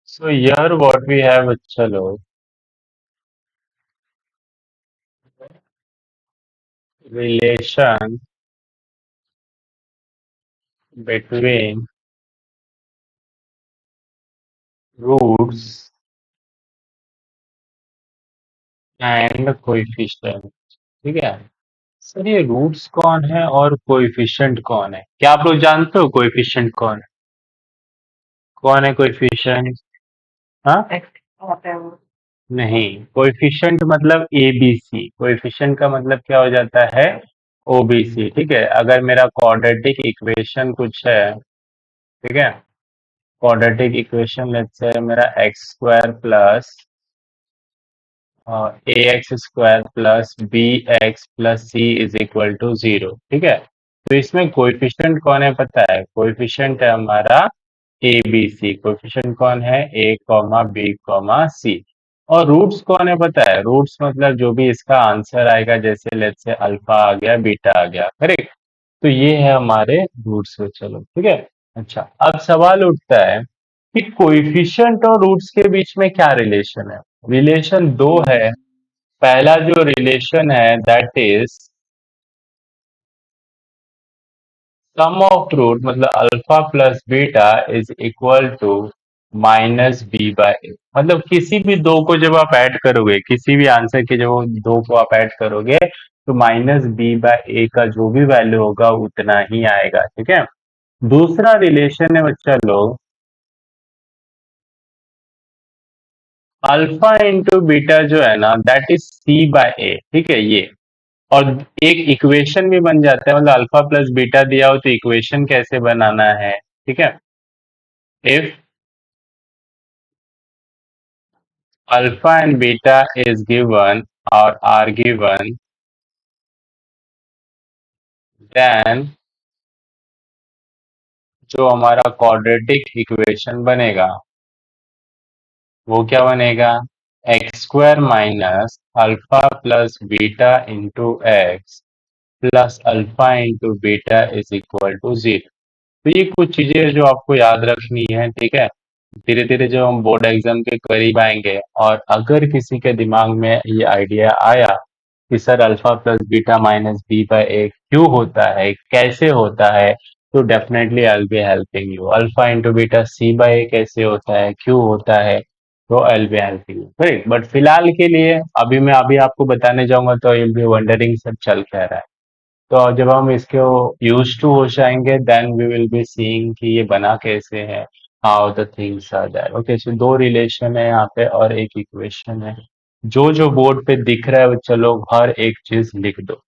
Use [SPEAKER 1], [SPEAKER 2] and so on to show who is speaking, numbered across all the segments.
[SPEAKER 1] So here what we have, chalo, relation between roots and coefficient. ठीक है। Sir ये roots कौन है और कोएफिशिएंट कौन है? क्या आप लोग जानते हो कोएफिशिएंट कौन है? कौन है कोएफिशिएंट? हाँ, नहीं, कोएफिशिएंट मतलब एबीसी। कोएफिशिएंट का मतलब क्या हो जाता है? ओबीसी। ठीक है। अगर मेरा क्वाड्रेटिक इक्वेशन कुछ है, ठीक है, क्वाड्रेटिक इक्वेशन लेट्स से मेरा x square plus a x square plus b x plus c is equal to zero. ठीक है। तो इसमें कोएफिशिएंट कौन है पता है? कोएफिशिएंट है हमारा ए बी सी। कोएफिशिएंट कौन है? ए कॉमा बी कॉमा सी। और रूट्स कौन है पता है? रूट्स मतलब जो भी इसका आंसर आएगा, जैसे लेट्स से अल्फा आ गया, बीटा आ गया, करेक्ट। तो ये है हमारे रूट्स। चलो ठीक है। अच्छा, अब सवाल उठता है कि कोएफिशिएंट और रूट्स के बीच में क्या रिलेशन है? रिलेशन दो है। पहला जो रिलेशन है that is sum of root, मतलब alpha plus beta is equal to minus b by a. मतलब किसी भी दो को जब आप ऐड करोगे, किसी भी आंसर के जब दो को आप ऐड करोगे, तो माइनस बी बाय ए का जो भी वैल्यू होगा उतना ही आएगा। ठीक है। दूसरा रिलेशन है बच्चा लोग, अल्फा इंटू बीटा जो है ना, दैट इज सी बाय ए। ठीक है ये। और एक इक्वेशन भी बन जाता है, मतलब अल्फा प्लस बीटा दिया हो तो इक्वेशन कैसे बनाना है? ठीक है। If alpha and beta is given और आर गिवन, देन जो हमारा क्वाड्रेटिक इक्वेशन बनेगा वो क्या बनेगा? X square minus alpha plus beta into x plus alpha into beta is equal to zero. तो ये कुछ चीजें जो आपको याद रखनी है। ठीक है। धीरे धीरे जब हम बोर्ड एग्जाम के करीब आएंगे और अगर किसी के दिमाग में ये आइडिया आया कि sir alpha plus beta minus b by a क्यों होता है, कैसे होता है, तो definitely I will be helping you. Alpha into beta c by a कैसे होता है, क्यों होता है, तो I will be helping you. Right. But फिलहाल के लिए अभी मैं अभी आपको बताने जाऊंगा तो you will be wondering sir चल क्या रहा है। तो जब हम इसके यूज टू हो जाएंगे then we will be seeing कि ये बना कैसे है, how the things are that. Okay, so दो रिलेशन है यहाँ पे और एक इक्वेशन है। जो जो बोर्ड पे दिख रहा है वो चलो हर एक चीज लिख दो।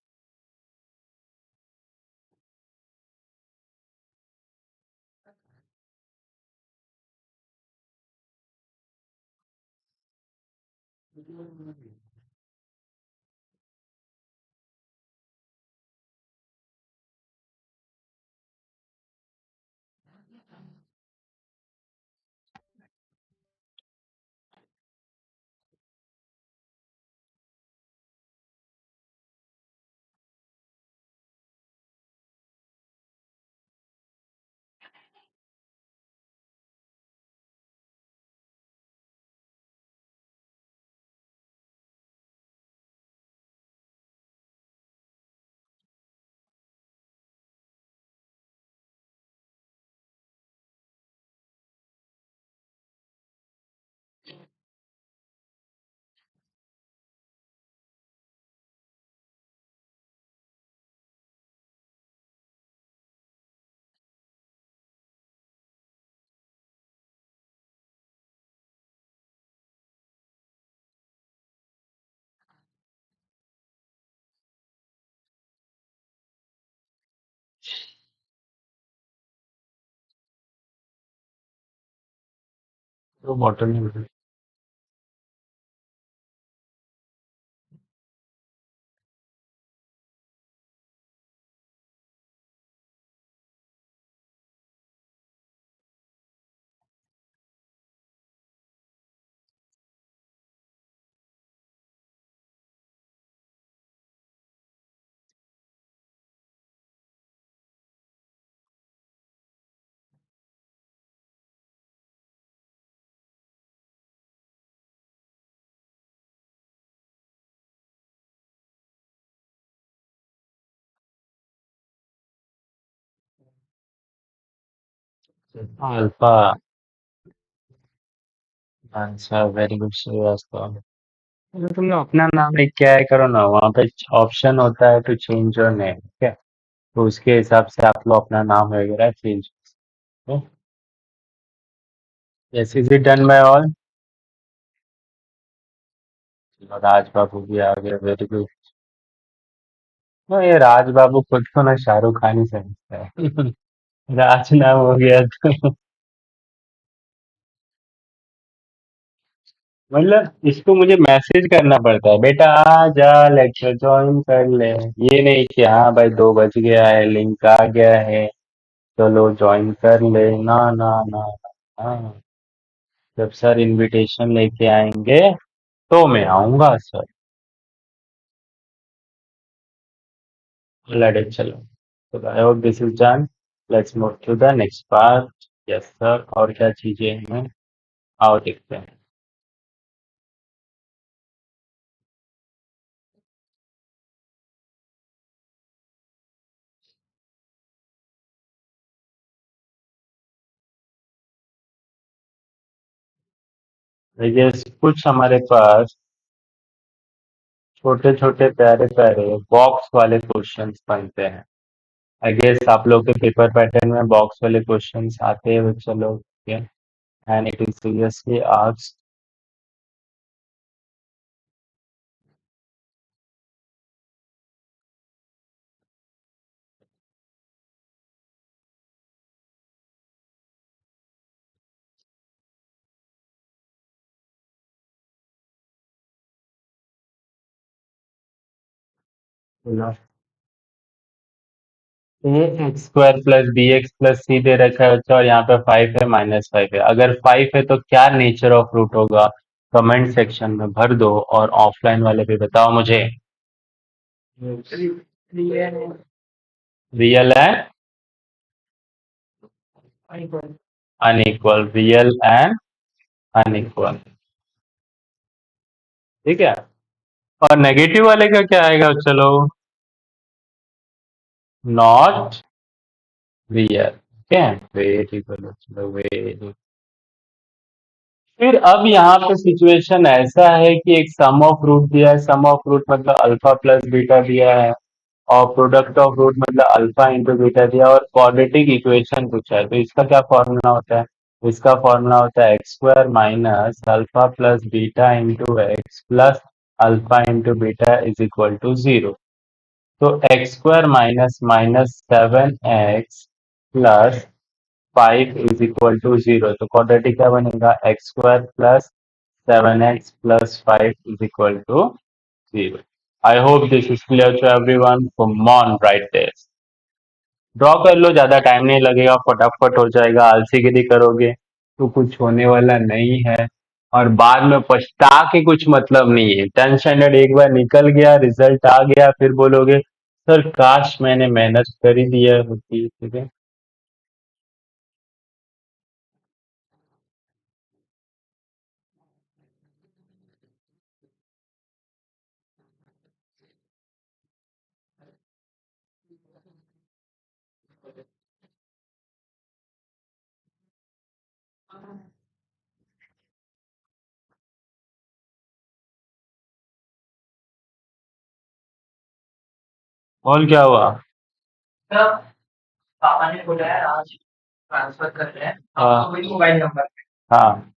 [SPEAKER 1] तो बॉटल में alpha answer very good Srivastava. अगर तुम लोग अपना नाम लिख के आया करो ना, वहाँ पे ऑप्शन होता है टू चेंज योर नेम, ठीक है? तो उसके हिसाब से आप लोग अपना नाम वगैरह चेंज करो। Yes, is it done by all? Raj Babu भी आ गए, वेरी गुड। ये राज बाबू खुद को ना शाहरुख खान ही समझता है। राज नाम हो गया तो मतलब इसको मुझे मैसेज करना पड़ता है, बेटा आ जा लेक्चर ज्वाइन कर ले। ये नहीं कि हाँ भाई 2 बज गया है, लिंक आ गया है, चलो ज्वाइन कर ले। ना ना ना ना। जब सर इनविटेशन लेके आएंगे तो मैं आऊंगा सर। लेट इट चलो। तो I hope this is done. Let's move to the next part. Yes sir, और क्या चीजें हैं? आओ देखते हैं। देखिए, कुछ हमारे पास छोटे छोटे प्यारे प्यारे बॉक्स वाले क्वेश्चंस बनते हैं। आई गेस आप लोग के पेपर पैटर्न में बॉक्स वाले क्वेश्चंस आते हैं बच्चे लोग, and it is seriously asked. A x square plus b x plus c दे रखा है बच्चा, और यहाँ पे 5 है, -5 है। अगर 5 है तो क्या नेचर ऑफ रूट होगा? कमेंट सेक्शन में भर दो, और ऑफलाइन वाले भी बताओ मुझे। रियल है, अनइक्वल, रियल एंड अनइक्वल, ठीक है। और नेगेटिव वाले का क्या आएगा? चलो, नॉट रियल, ठीक है। वेरी गुड, चलो वेरी। फिर अब यहाँ पे सिचुएशन ऐसा है कि एक सम ऑफ रूट दिया है, सम ऑफ रूट मतलब अल्फा प्लस बीटा दिया है, और प्रोडक्ट ऑफ रूट मतलब अल्फा इंटू बीटा दिया, और क्वाड्रेटिक इक्वेशन पूछा है। तो इसका क्या फॉर्मूला होता है? इसका फॉर्मूला होता है x square minus alpha plus beta into x plus alpha into beta is equal to 0। तो x square minus minus 7x plus 5 is equal to 0। तो क्वाड्रेटिक क्या बनेगा? X square plus 7x plus 5 is equal to 0। I hope this is clear to everyone. Come on, right this. Draw कर लो, ज्यादा time नहीं लगेगा, फटाफट हो जाएगा। आलसीगिरी करोगे तो कुछ होने वाला नहीं है, और बाद में पछता के कुछ मतलब नहीं है। 10 स्टैंडर्ड एक बार निकल गया, रिजल्ट आ गया, फिर बोलोगे सर काश मैंने मेहनत कर ही दिया होती, ठीक है। और क्या हुआ? पापा ने बोला है आज ट्रांसफर कर रहे हैं, हाँ वही मोबाइल नंबर पे। हाँ,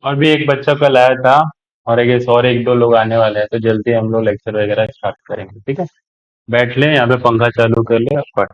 [SPEAKER 1] और भी एक बच्चा कल आया था, और एक और एक दो लोग आने वाले हैं, तो जल्दी हम लोग लेक्चर वगैरह स्टार्ट करेंगे, ठीक है। बैठ ले, यहाँ पे पंखा चालू कर ले और पढ़।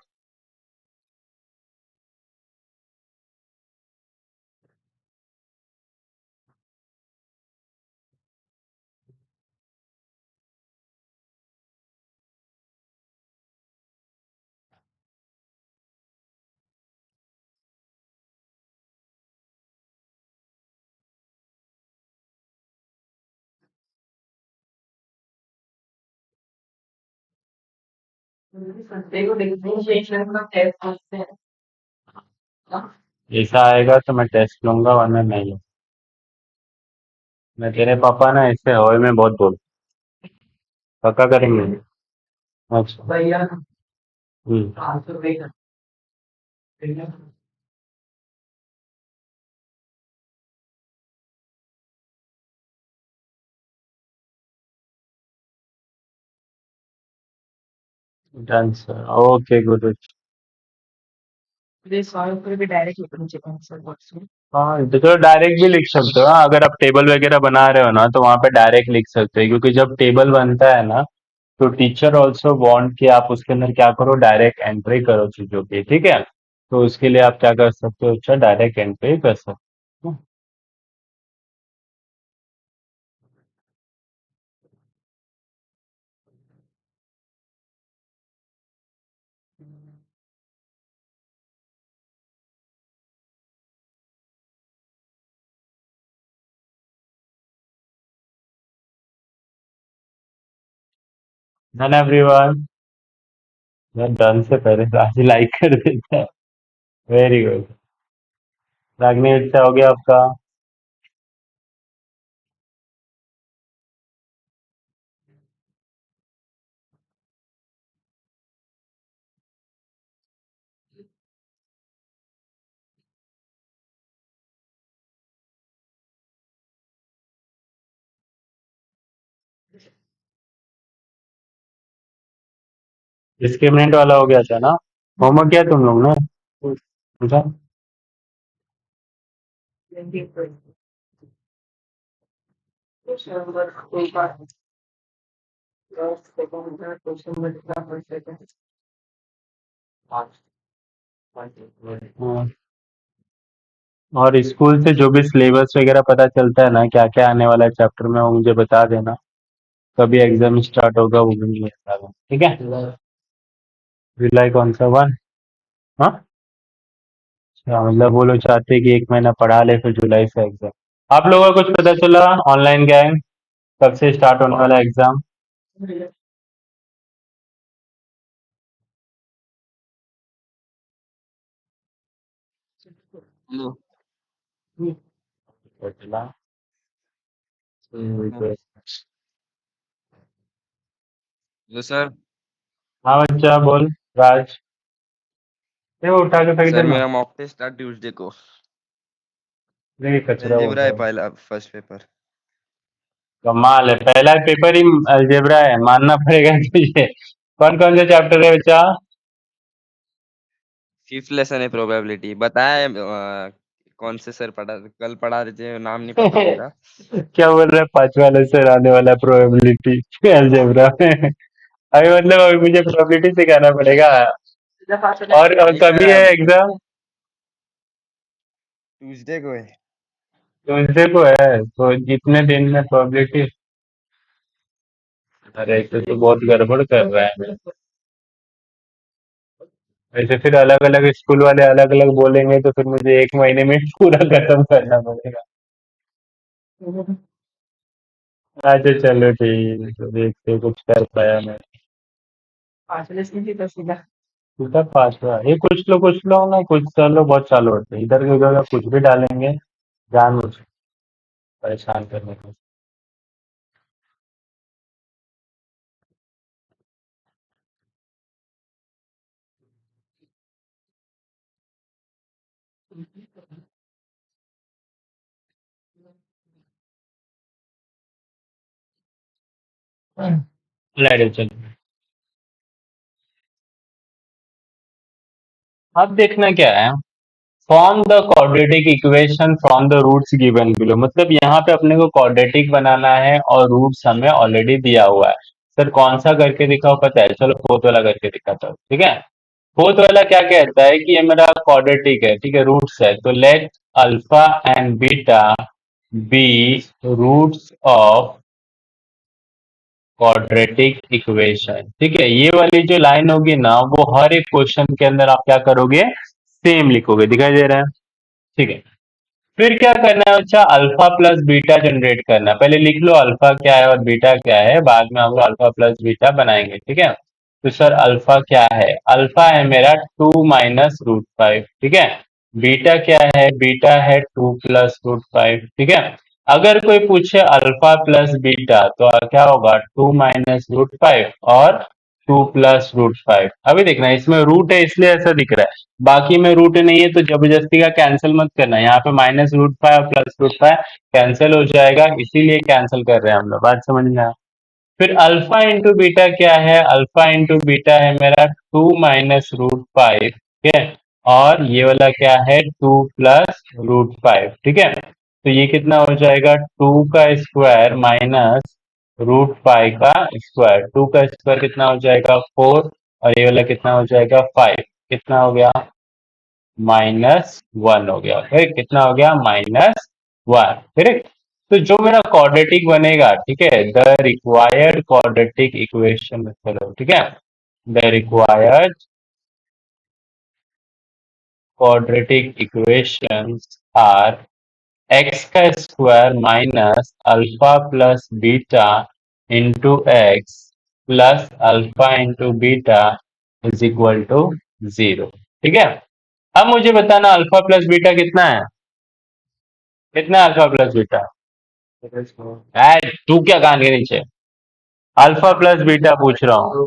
[SPEAKER 1] देखो डिफरेंशिएशन का टेस्ट पूछते हैं ना? ऐसा आएगा तो मैं टेस्ट लूंगा, वरना नहीं। मैं तेरे पापा ना इससे हवा में बहुत बोल पक्का करेंगे। अच्छा। Hmm. Done sir, okay good. हाँ तो डायरेक्ट भी लिख सकते हो। हाँ, अगर आप टेबल वगैरह बना रहे हो ना तो वहां पे डायरेक्ट लिख सकते हो, क्योंकि जब टेबल बनता है ना तो टीचर ऑल्सो वांट कि आप उसके अंदर क्या करो, डायरेक्ट एंट्री करो चीजों की, ठीक है। तो उसके लिए आप क्या कर सकते हो, अच्छा डायरेक्ट एंट्री कर सकते हो। Done everyone. यार डन से पहले राजी लाइक कर देता है। Very good. रागनी अच्छा हो गया आपका। डिस्क्रिमिनेंट वाला हो गया था ना। होमवर्क किया तुम लोग ने? पूछा। हाँ। और स्कूल से जो भी सिलेबस वगैरह पता चलता है ना, क्या क्या आने वाला है चैप्टर में, वो मुझे बता देना। कभी एग्जाम स्टार्ट होगा वो भी मुझे बता देना, ठीक है। जुलाई कौन सा वन? हाँ। अच्छा, मतलब वो लोग चाहते हैं कि एक महीना पढ़ा ले फिर जुलाई से एग्जाम। आप लोगों को कुछ पता चला ऑनलाइन गैंग कब से स्टार्ट होने वाला एग्जाम?
[SPEAKER 2] हेलो।
[SPEAKER 1] चला।
[SPEAKER 2] Hello sir.
[SPEAKER 1] हाँ बच्चा बोल। राज, ये वो उठा के फेंक
[SPEAKER 2] सर
[SPEAKER 1] देना।
[SPEAKER 2] मेरा मॉक टेस्ट था ट्यूसडे को।
[SPEAKER 1] नहीं कचरा बोल
[SPEAKER 2] अलजेब्रा
[SPEAKER 1] रहा
[SPEAKER 2] है
[SPEAKER 1] है।
[SPEAKER 2] पहला फर्स्ट पेपर।
[SPEAKER 1] कमाल है, पहला पेपर ही अलजेब्रा है, मानना पड़ेगा तुझे। कौन कौन से चैप्टर है बच्चा?
[SPEAKER 2] फिफ्थ लेसन है प्रोबेबिलिटी बताए। कौन से सर पढ़ा कल पढ़ा रहे थे, नाम नहीं पता उनका।
[SPEAKER 1] क्या बोल रहा है, पांचवा लेसन आने वाला प्रोबेबिलिटी अलजेब्रा में? अभी मतलब अभी मुझे प्रोबेबिलिटी सिखाना पड़ेगा। और
[SPEAKER 2] नहीं सर,
[SPEAKER 1] कभी है
[SPEAKER 2] अब
[SPEAKER 1] एग्जाम?
[SPEAKER 2] ट्यूसडे को है।
[SPEAKER 1] ट्यूसडे को है तो जितने दिन में प्रोबेबिलिटी? अरे तो बहुत गड़बड़ कर रहा है। वैसे फिर अलग अलग स्कूल वाले अलग अलग बोलेंगे तो फिर मुझे एक महीने में पूरा खत्म करना पड़ेगा। अच्छा चलो ठीक है, तो देखते हैं, कुछ कर पाया मैं। सीधा पांचवा, ये कुछ लोग ना, कुछ सर लोग बहुत चालू होते हैं, इधर के उधर का कुछ भी डालेंगे जानबूझ के परेशान करने को। लाइट चलो। अब देखना क्या है, form the quadratic equation from the roots given below. मतलब यहाँ पे अपने को क्वाड्रेटिक बनाना है और रूट्स हमें ऑलरेडी दिया हुआ है। सर कौन सा करके दिखाओ पता है? चलो फोर्थ वाला करके दिखाता हूँ, ठीक है। फोर्थ वाला क्या कहता है कि ये मेरा क्वाड्रेटिक है, ठीक है, रूट्स है, तो let alpha and beta be roots of quadratic equation, ठीक है। ये वाली जो लाइन होगी ना वो हर एक क्वेश्चन के अंदर आप क्या करोगे, सेम लिखोगे, दिखाई दे रहा है, ठीक है। फिर क्या करना है, अच्छा अल्फा प्लस बीटा जनरेट करना है। पहले लिख लो अल्फा क्या है और बीटा क्या है, बाद में हम लोग अल्फा प्लस बीटा बनाएंगे, ठीक है। तो सर अल्फा क्या है? अल्फा है मेरा 2 - √5, ठीक है। बीटा क्या है? बीटा है 2 + √5, ठीक है। अगर कोई पूछे अल्फा प्लस बीटा तो क्या होगा, 2 - √5 और 2 + √5। अभी देखना इसमें रूट है इसलिए ऐसा दिख रहा है, बाकी में रूट नहीं है तो जबरदस्ती का कैंसिल मत करना। यहाँ पे -√5 और +√5 कैंसिल हो जाएगा, इसीलिए कैंसिल कर रहे हैं हम लोग। बात समझ में आया? फिर अल्फा इंटू बीटा क्या है, अल्फा इंटू बीटा है मेरा 2 - √5, ठीक है। और ये वाला क्या है, 2 + √5, ठीक है। तो ये कितना हो जाएगा, 2 का स्क्वायर -√5 का स्क्वायर। 2 का स्क्वायर कितना हो जाएगा, 4, और ये वाला कितना हो जाएगा, 5। कितना हो गया, -1 हो गया। फिर कितना हो गया, -1, करेक्ट। तो जो मेरा क्वाड्रेटिक बनेगा, ठीक है, द रिक्वायर्ड क्वाड्रेटिक इक्वेशन, चलो ठीक है, the required quadratic equations are x का square minus alpha plus beta into x plus alpha into beta is equal to 0, ठीक है। अब मुझे बताना अल्फा प्लस बीटा कितना है, कितना है अल्फा प्लस बीटा। तू क्या कान के नीचे, अल्फा प्लस बीटा पूछ रहा हूँ।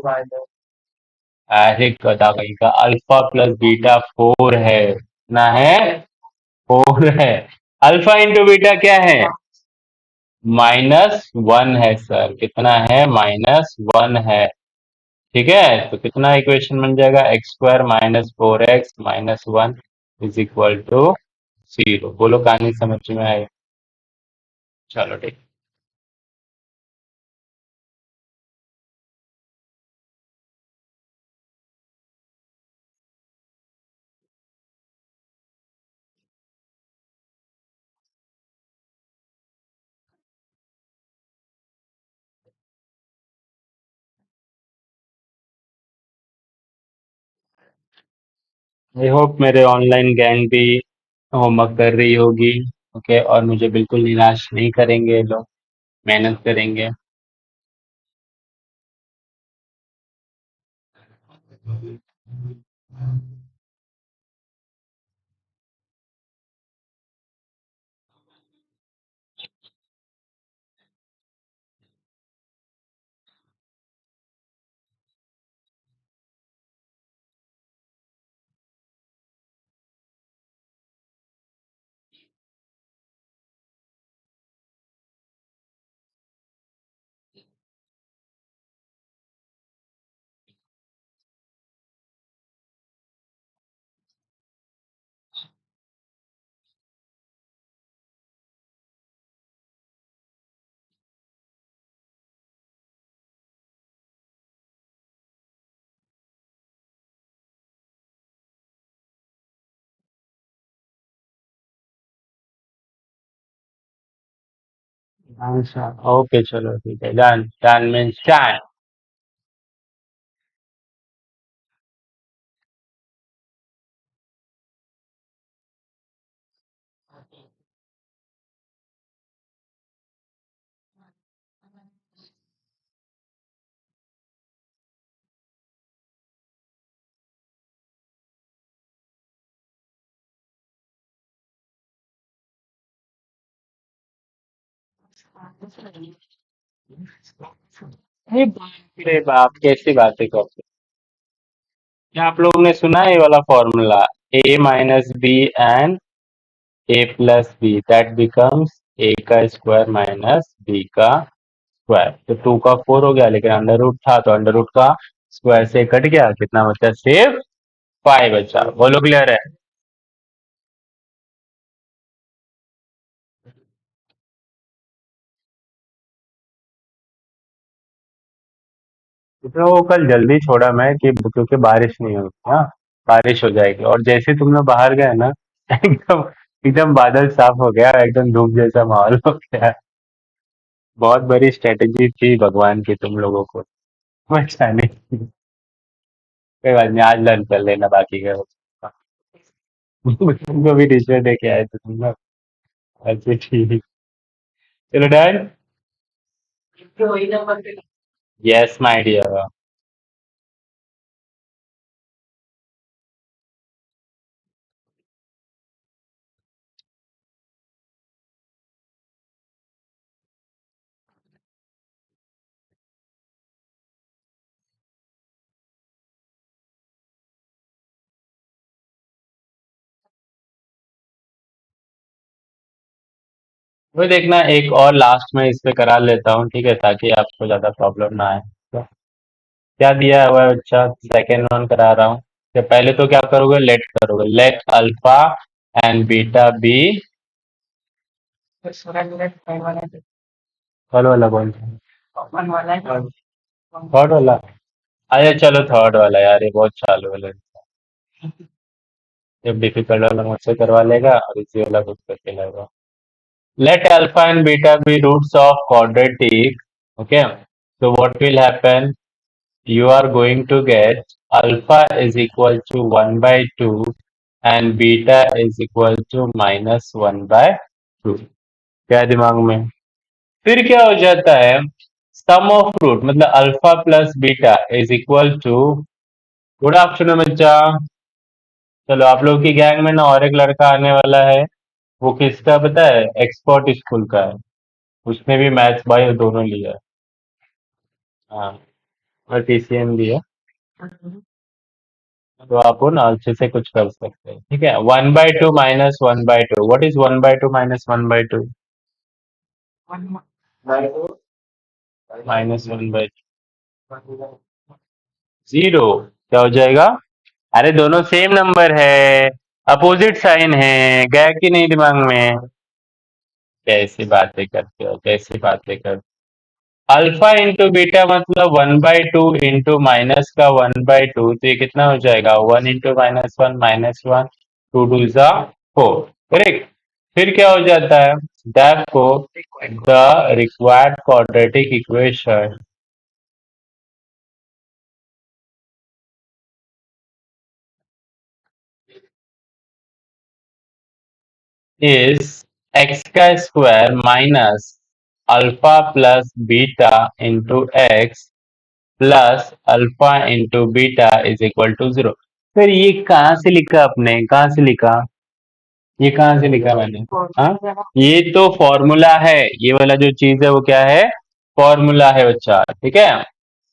[SPEAKER 1] अरे गधा कहीं का, अल्फा प्लस बीटा 4 है ना, है 4 है। अल्फा इंटू बीटा क्या है, -1 है सर, कितना है, -1 है, ठीक है। तो कितना इक्वेशन बन जाएगा, x² -4x -1 is equal to 0। बोलो कहानी समझ में आई, चलो ठीक। आई होप मेरे ऑनलाइन गैंग भी होमवर्क कर रही होगी, ओके, और मुझे बिल्कुल निराश नहीं करेंगे ये लोग, मेहनत करेंगे। अच्छा, ओके, चलो ठीक है, डन डन मीन्स डन। अरे बाप रे बाप, कैसी बातें करते हैं। क्या आप लोगों ने सुना है ये वाला formula, a - b and a + b that becomes a² - b का स्क्वायर। तो 2 का 4 हो गया, लेकिन अंडर रूट था तो अंडर रूट का स्क्वायर से कट गया, कितना बचा, सिर्फ 5 बचा। बोलो क्लियर है। तो वो कल जल्दी छोड़ा मैं कि क्योंकि बारिश नहीं होगी, हाँ, बारिश हो जाएगी, और जैसे तुम लोग बाहर गए ना, एकदम एकदम बादल साफ हो गया, एकदम धूप जैसा माहौल हो गया। बहुत बड़ी स्ट्रेटेजी थी भगवान की तुम लोगों को बचाने की। कोई बात नहीं, आज लर्न कर लेना बाकी का। तुमको भी रिश्वत दे के आए थे तुम लोग, अच्छा ठीक, चलो डन। Yes my dear. वो देखना एक और लास्ट में इस पे करा लेता हूँ, ठीक है, ताकि आपको ज्यादा प्रॉब्लम ना आए। तो क्या दिया हुआ है बच्चा, सेकेंड वन करा रहा हूँ। तो पहले तो क्या करोगे, लेट करोगे, let alpha and beta be, third वाला कौन सा, थर्ड वाला। अरे चलो थर्ड वाला यार, ये बहुत चालू वाला। जब डिफिकल्ट वाला मुझसे करवा लेगा और इसी वाला खुद करके लेगा। Let alpha and beta be roots of quadratic. Okay, so what will happen? You are going to get alpha is equal to 1 by 2 and beta is equal to minus 1 by 2. क्या है दिमाग में? फिर क्या हो जाता है, सम ऑफ रूट मतलब alpha plus beta is equal to, good afternoon बच्चा। चलो आप लोग की गैंग में ना और एक लड़का आने वाला है, वो किसका पता है, एक्सपर्ट स्कूल का है। उसने भी मैथ्स बायो दोनों लिया है। हाँ, और टीसीएम भी है। तो आप वो ना अच्छे से कुछ कर सकते हैं, ठीक है। 1/2 minus 1/2, what is 1/2 minus 1/2? Minus 1/2 zero. क्या हो जाएगा? अरे दोनों सेम नंबर है, अपोजिट साइन है, गया कि नहीं दिमाग में? कैसी बातें करते हो, कैसी बातें करते हो? अल्फा इंटू बीटा मतलब 1/2 इंटू माइनस का 1/2, तो ये कितना हो जाएगा, 1 इंटू -1 -1, 2 2 ज़ा 4, करेक्ट। फिर क्या हो जाता है, therefore the required quadratic equation is x का square minus alpha plus beta into x plus alpha into beta is equal to 0। फिर ये कहाँ से लिखा आपने, कहाँ से लिखा, ये कहाँ से लिखा मैंने? हाँ, ये तो फॉर्मूला है, ये वाला जो चीज है वो क्या है, फॉर्मूला है बच्चा, ठीक है।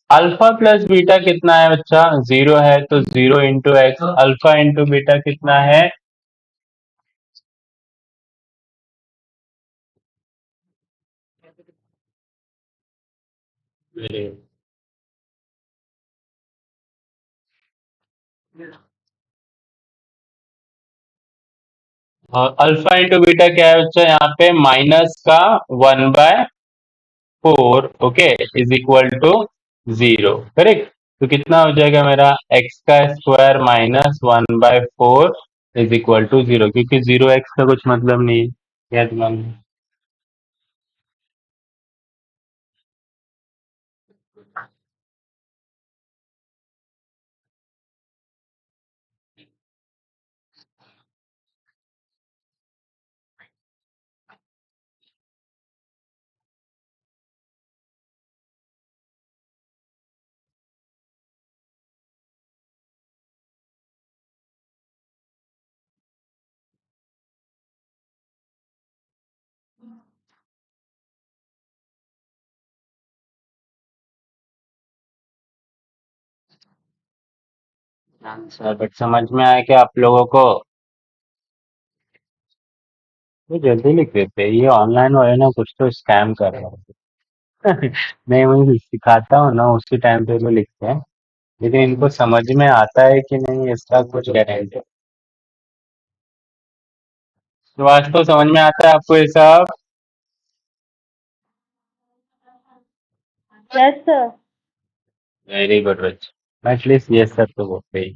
[SPEAKER 1] अल्फा प्लस बीटा कितना है बच्चा, 0 है, तो 0 into x, alpha into beta कितना है? अल्फा इंटू बीटा क्या है बच्चा, यहाँ पे माइनस का 1/4, okay, is equal to 0, correct. तो कितना हो जाएगा मेरा, एक्स का square minus 1/4 is equal to 0, क्योंकि 0x का कुछ मतलब नहीं है। क्या दिमाग में? अच्छा, बट समझ में आया क्या आप लोगों को? तो जल्दी लिख देते हैं। ये ऑनलाइन वाले ना कुछ तो स्कैम कर रहे हैं। मैं वही सिखाता हूँ ना, उसी टाइम पे वो लिखते हैं, लेकिन इनको समझ में आता है कि नहीं इसका कुछ गारंटी। तो आज तो समझ में आता है आपको ये सब?
[SPEAKER 3] Yes, sir.
[SPEAKER 1] वेरी गुड बच्चा, एटलीस्ट ये सब तो बोलते ही।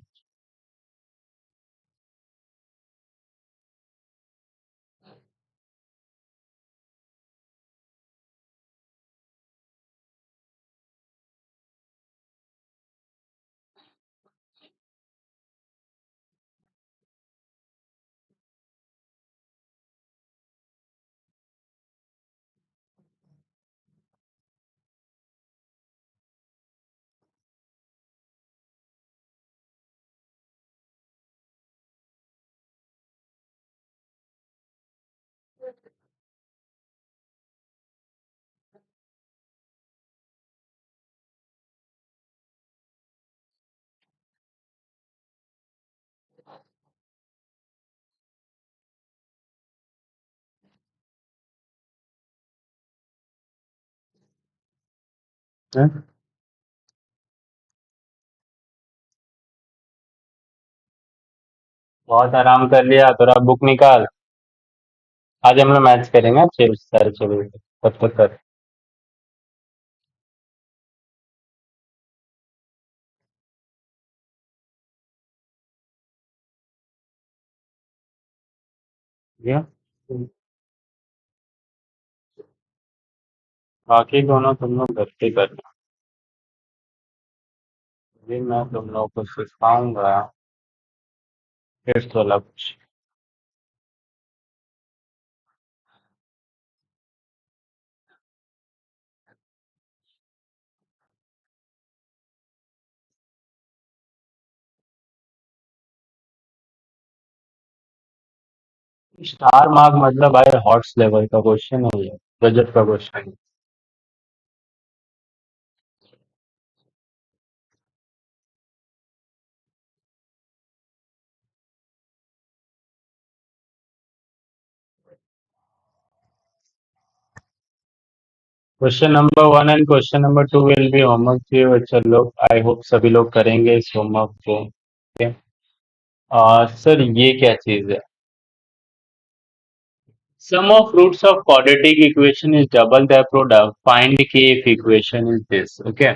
[SPEAKER 1] हैं? बहुत आराम कर लिया, थोड़ा बुक निकाल। आज हम लोग मैच करेंगे 6 साढ़े 6 बजे तक, तब तक कर। ठीक है? बाकी दोनों तुम लोग घर पे करना। अभी मैं तुम लोग को सिखाऊंगा फिफ्थ वाला कुछ। स्टार मार्क मतलब भाई हॉट्स लेवल का क्वेश्चन है ये, गजब का question. Question number 1 and question number 2 will be homework to you बच्चे लोग। आई होप सभी लोग करेंगे इस होमवर्क को। ओके। सर ये क्या चीज है? Sum of roots of quadratic equation is double their product. Find k if equation is this. Okay.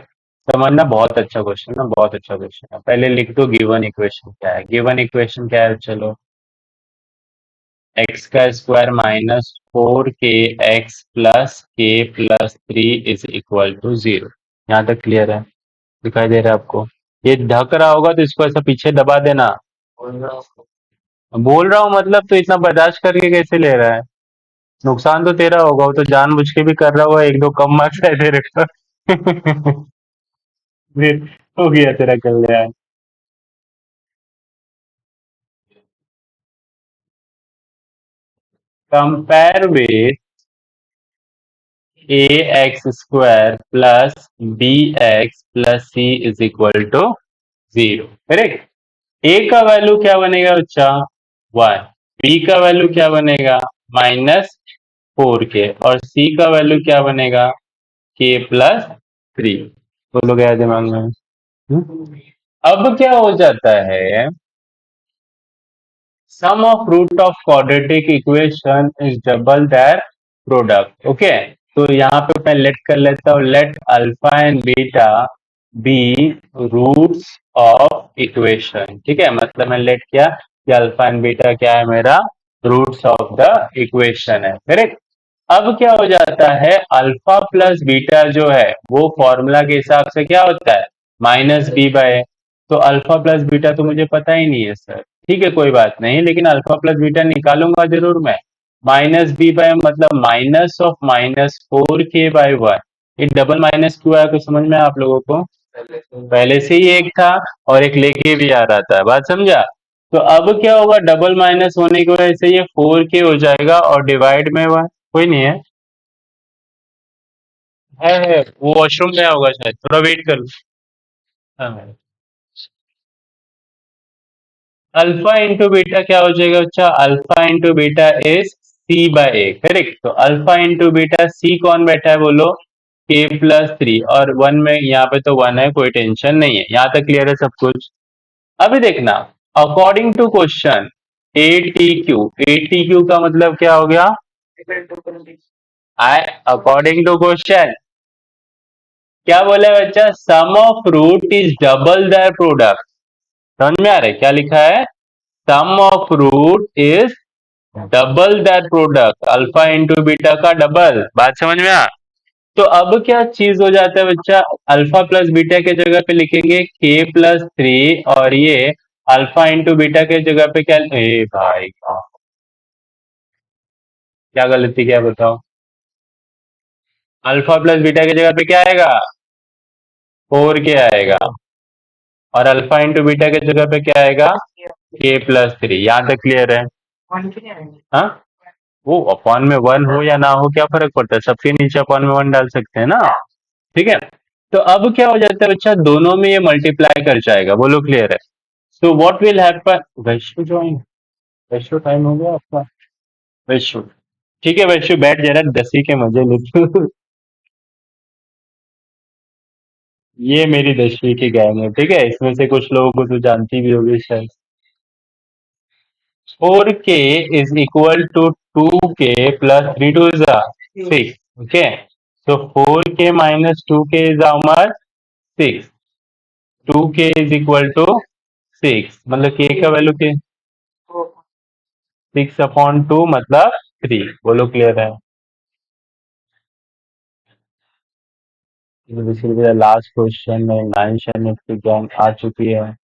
[SPEAKER 1] समझना, बहुत अच्छा क्वेश्चन है, बहुत अच्छा क्वेश्चन है। पहले लिख दो गिवन इक्वेशन क्या है। गिवन इक्वेशन क्या है? चलो, एक्स का square minus 4 k x plus k+3 is equal to 0। यहाँ तक क्लियर है? दिखाई दे रहा है आपको? ये ढक रहा होगा तो इसको ऐसा पीछे दबा देना। बोल रहा हूँ मतलब, तो इतना बर्दाश्त करके कैसे ले रहा है? नुकसान तो तेरा होगा, वो तो जानबूझ के भी कर रहा होगा, एक दो कम मार्क्स है तेरे को। फिर हो गया तेरा कल्याण। Compare with a x square plus b x plus c is equal to 0। Correct. A का वैल्यू क्या बनेगा बच्चा? 1। बी का वैल्यू क्या बनेगा? -4k। और सी का वैल्यू क्या बनेगा? k+3। बोलो गया दिमाग में? अब क्या हो जाता है? Sum of root of quadratic equation is double their product. Okay. तो यहाँ पे मैं लेट कर लेता हूँ, let alpha and beta be roots of equation. ठीक है, मतलब मैं लेट किया कि अल्फा एंड बीटा क्या है मेरा? रूट्स ऑफ द इक्वेशन है। करेक्ट। अब क्या हो जाता है? अल्फा प्लस बीटा जो है वो फॉर्मूला के हिसाब से क्या होता है? -b/a। तो अल्फा प्लस बीटा तो मुझे पता ही नहीं है सर। ठीक है, कोई बात नहीं, लेकिन अल्फा प्लस बीटा निकालूंगा जरूर मैं। -b/, मतलब -4k/1। ये डबल माइनस क्यों आया, कुछ समझ में आया आप लोगों को? पहले से ही एक था और एक लेके भी आ रहा था, बात समझा? तो अब क्या होगा? डबल माइनस होने की वजह से ये 4k हो जाएगा और डिवाइड में 1। कोई नहीं है? है, वो वॉशरूम में होगा शायद, थोड़ा वेट कर लो। हाँ। अल्फा इंटू बीटा क्या हो जाएगा बच्चा? Alpha into beta is c/a। Correct. तो अल्फा इंटू बीटा, c कौन बैठा है बोलो? k+3। और 1 में यहाँ पे तो 1 है, कोई टेंशन नहीं है। यहाँ तक क्लियर है सब कुछ? अभी देखना, अकॉर्डिंग टू क्वेश्चन ATQ का मतलब क्या हो गया? आई अकॉर्डिंग टू क्वेश्चन क्या बोला है बच्चा? Sum of root is double the product. समझ में आ रहा है क्या लिखा है? Sum of root is double that product, alpha into beta का डबल। बात समझ में आ? तो अब क्या चीज हो जाता है बच्चा? अल्फा प्लस बीटा के जगह पे लिखेंगे k+3, और ये अल्फा इंटू बीटा के जगह पे क्या? ए भाई, क्या गलती क्या बताओ? अल्फा प्लस बीटा की जगह पे क्या आएगा? 4k आएगा। और अल्फा इंटू बीटा की जगह पे क्या आएगा? k+3। यहाँ तक क्लियर है? हाँ, वो अपॉन में 1 हो या ना हो क्या फर्क पड़ता है? सबके नीचे अपॉन में 1 डाल सकते हैं ना। ठीक है। तो अब क्या हो जाता है बच्चा? दोनों में ये मल्टीप्लाई कर जाएगा। बोलो क्लियर है? So what will happen? वैश्यु ज्वाइन। वैश्यु टाइम हो गया आपका? वैश्यु, ठीक है वैश्यु बैठ, जरा 10 के मजे लेते। ये मेरी 10वीं की गैंग है, ठीक है, इसमें से कुछ लोगों को तो जानती भी होगी शायद। 4k is equal to 2k plus 3 2 is a 6. Okay. So 4k minus 2k is how much? 6. 2k is equal to 6, मतलब k का वैल्यू के 6/2 मतलब 3। बोलो क्लियर है? लास्ट क्वेश्चन में 9th यूनिट की गैंग आ चुकी है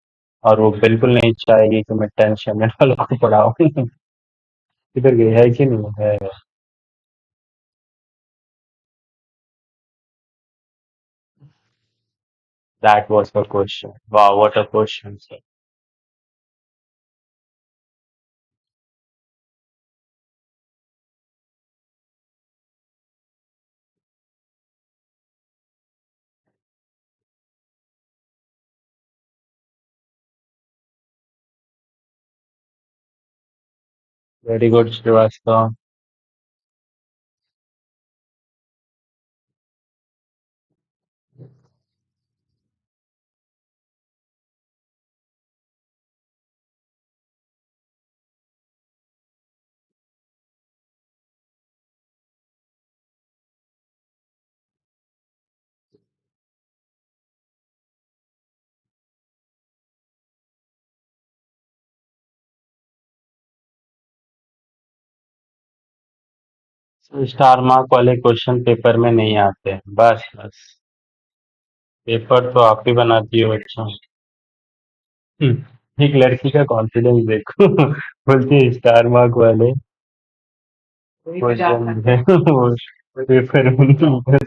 [SPEAKER 1] और वो बिल्कुल नहीं चाहेगी कि मैं 10th यूनिट वालों को पढ़ाऊँ। किधर गई है कि नहीं है? That was the question. Wow, what a question, sir. Very good, Srivastava. Star mark वाले क्वेश्चन पेपर में नहीं आते हैं, बस बस। पेपर तो आप ही बनाती हो, अच्छा। एक लड़की का कॉन्फिडेंस देखो। बोलती है स्टार मार्क वाले क्वेश्चन है वो पेपर में नहीं आते।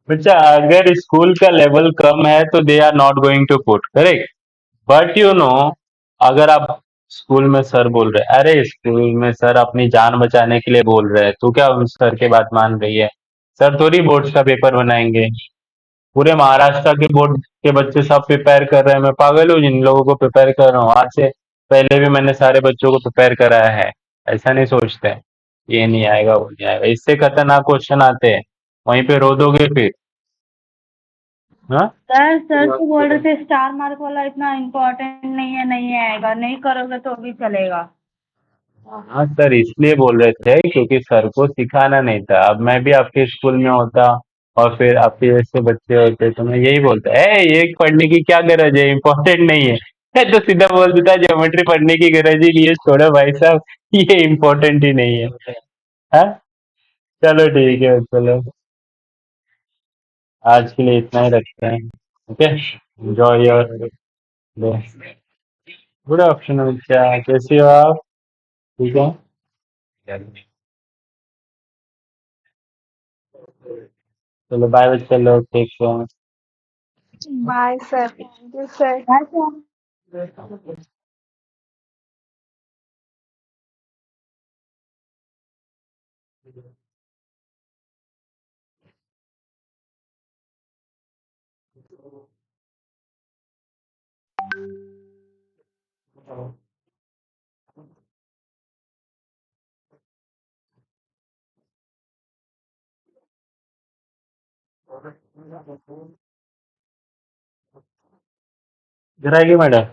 [SPEAKER 1] बच्चा, अगर स्कूल का लेवल कम है तो they are not going to put, correct. But you know, अगर आप स्कूल में सर बोल रहे, अरे स्कूल में सर अपनी जान बचाने के लिए बोल रहे हैं, तू क्या उन सर के बात मान रही है? सर थोड़ी बोर्ड्स का पेपर बनाएंगे। पूरे महाराष्ट्र के बोर्ड के बच्चे सब प्रिपेयर कर रहे हैं, मैं पागल हूँ जिन लोगों को प्रिपेयर कर रहा हूँ? आज से पहले भी मैंने सारे बच्चों को प्रिपेयर कराया है। ऐसा नहीं सोचते हैं, ये नहीं आएगा वो नहीं आएगा, इससे खतरनाक क्वेश्चन आते हैं, वहीं पे रो दोगे फिर। हाँ।
[SPEAKER 3] सर तो बोल रहे थे स्टार मार्क वाला इतना इम्पोर्टेंट नहीं है, नहीं आएगा, नहीं करोगे तो भी चलेगा।
[SPEAKER 1] हाँ सर, इसलिए बोल रहे थे क्योंकि सर को सिखाना नहीं था। अब मैं भी आपके स्कूल में होता और फिर आपके जैसे बच्चे होते तो मैं यही बोलता, ये पढ़ने की क्या गरज है, इम्पोर्टेंट नहीं है। तो सीधा बोल देता ज्योमेट्री पढ़ने की गरज ही नहीं है, छोड़ो भाई साहब, ये इम्पोर्टेंट ही नहीं है। हाँ। चलो ठीक है, चलो आज के लिए इतना ही रखते हैं। Okay, enjoy your day. Good afternoon, क्या कैसी हो आप? ठीक है। चलो बाय बच्चे लोग, take care.
[SPEAKER 3] Bye sir, thank you sir. Bye sir.
[SPEAKER 1] इधर आएगी मैडम।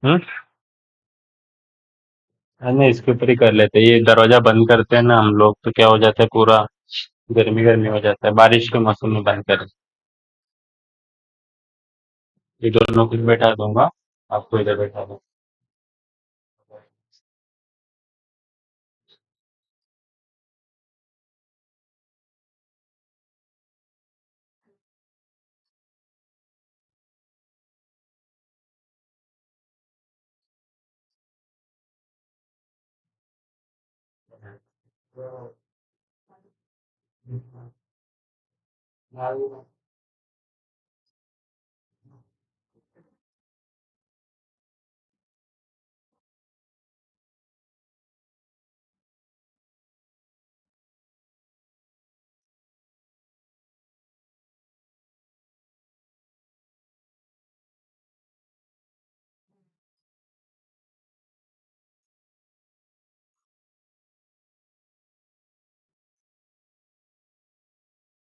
[SPEAKER 1] हम्म। नहीं, इसके ऊपर ही कर लेते हैं। ये दरवाजा बंद करते हैं ना हम लोग तो क्या हो जाता है, पूरा गर्मी गर्मी हो जाता है, बारिश के मौसम में बंद करें। ये दोनों को बैठा दूंगा, आपको इधर बैठा दूंगा।